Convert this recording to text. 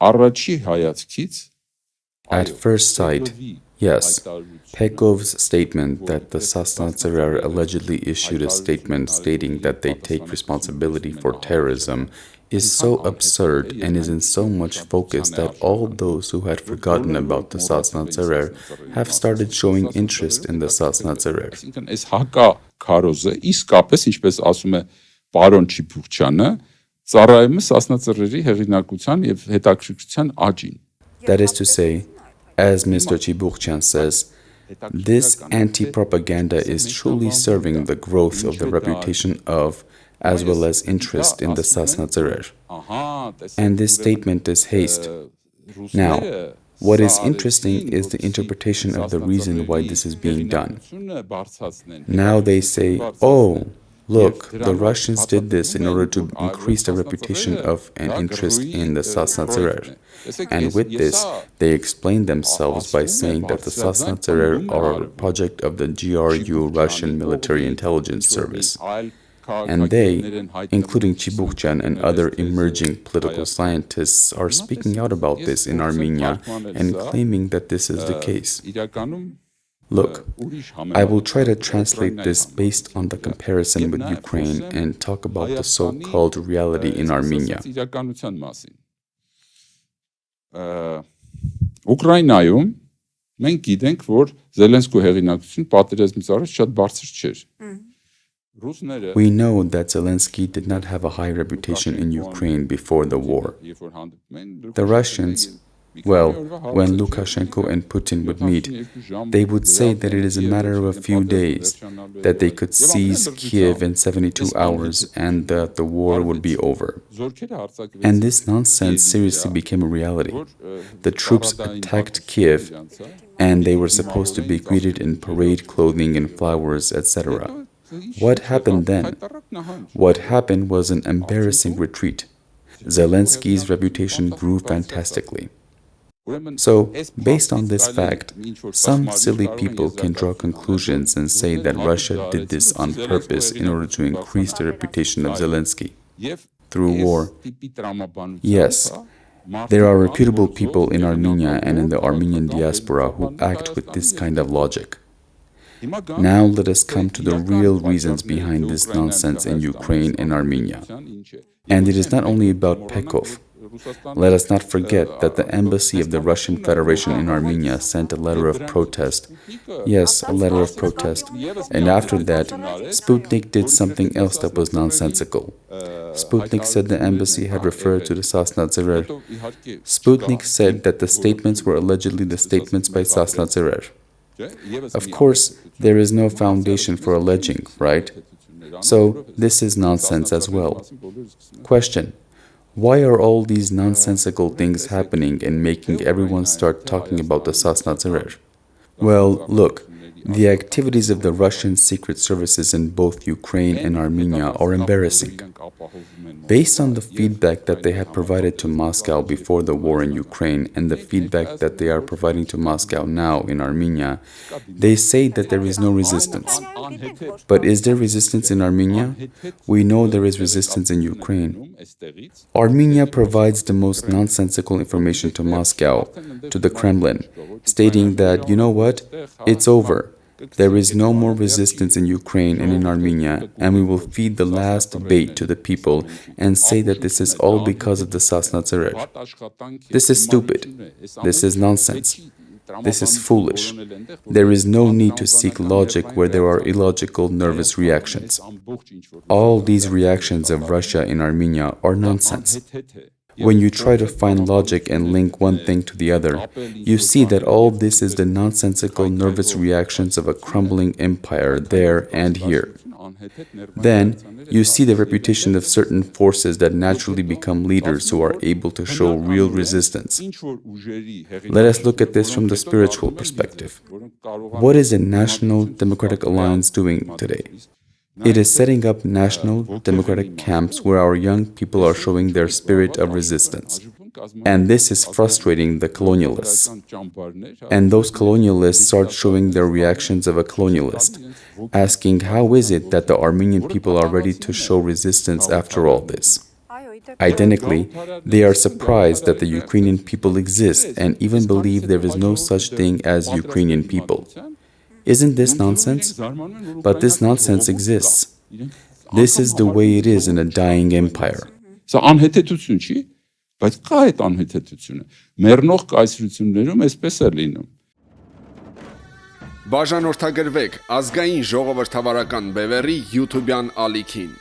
Առաջի հայացքից At first sight, yes, Pekov's statement that the Sasna Tsrer allegedly issued a statement stating that they take responsibility for terrorism is so absurd and is in so much focus that all those who had forgotten about the Sasna Tsrer have started showing interest in the Sasna Tsrer. Այսինքն այս հակա քարոզը իսկապես ինչպես ասում է պարոն Չիբուխչյանը ծառայում է Սասնա Ծռերի հեղինակության եւ հետաքրքրության աճին. That is to say, as Mr. Chibukhchan says, this anti-propaganda is truly serving the growth of the reputation of as well as interest in the Sasna Tsrer. And this statement is haste. Now, what is interesting is the interpretation of the reason why this is being done. Now they say, oh, look, the Russians did this in order to increase the reputation of an interest in the Sasna Tsrer. And with this, they explain themselves by saying that the Sasna Tsrer are a project of the GRU Russian Military Intelligence Service. And they, including Chibukhchan and other emerging political scientists, are speaking out about this in Armenia and claiming that this is the case. Look, I will try to translate this based on the comparison with Ukraine and talk about the so-called reality in Armenia. Ուկրաինայում մենք գիտենք, որ Զելենսկու հեղինակություն պատերազմից առաջ շատ բարձր չէր. We know that Zelensky did not have a high reputation in Ukraine before the war. The Russians, well, when Lukashenko and Putin would meet, they would say that it is a matter of a few days, that they could seize Kiev in 72 hours and that the war would be over. And this nonsense seriously became a reality. The troops attacked Kiev, and they were supposed to be greeted in parade clothing and flowers, etc. What happened then? What happened was an embarrassing retreat. Zelensky's reputation grew fantastically. So, based on this fact, some silly people can draw conclusions and say that Russia did this on purpose in order to increase the reputation of Zelensky through war. Yes, there are reputable people in Armenia and in the Armenian diaspora who act with this kind of logic. Now let us come to the real reasons behind this nonsense in Ukraine and Armenia. And it is not only about Pekov. Let us not forget that the embassy of the Russian Federation in Armenia sent a letter of protest. Yes, a letter of protest. And after that, Sputnik did something else that was nonsensical. Sputnik said the embassy had referred to the Sasna Tsrer. Sputnik said that the statements were allegedly the statements by Sasna Tsrer. Of course, there is no foundation for alleging, right? So, this is nonsense as well. Question: why are all these nonsensical things happening and making everyone start talking about the Sasna Tsrer? Well, look, the activities of the Russian secret services in both Ukraine and Armenia are embarrassing. Based on the feedback that they had provided to Moscow before the war in Ukraine and the feedback that they are providing to Moscow now in Armenia, they say that there is no resistance. But is there resistance in Armenia? We know there is resistance in Ukraine. Armenia provides the most nonsensical information to Moscow, to the Kremlin, stating that, you know what, it's over. There is no more resistance in Ukraine and in Armenia, and we will feed the last bait to the people and say that this is all because of the Sasna Tsrer. This is stupid. This is nonsense. This is foolish. There is no need to seek logic where there are illogical nervous reactions. All these reactions of Russia in Armenia are nonsense. When you try to find logic and link one thing to the other, you see that all this is the nonsensical nervous reactions of a crumbling empire there and here. Then, you see the reputation of certain forces that naturally become leaders who are able to show real resistance. Let us look at this from the spiritual perspective. What is the National Democratic Alliance doing today? It is setting up national democratic camps where our young people are showing their spirit of resistance. And this is frustrating the colonialists. And those colonialists start showing their reactions of a colonialist, asking how is it that the Armenian people are ready to show resistance after all this? Identically, they are surprised that the Ukrainian people exist and even believe there is no such thing as Ukrainian people. Isn't this nonsense? But this nonsense exists. This is the way it is in a dying empire. Սա անհեթեթություն չի, բայց կա այդ անհեթեթությունը։ Մեռնող կայսրություններում էսպես է լինում։ Բաժանորդագրվեք ազգային ժողովրդավարական բևեռի YouTube-յան ալիքին։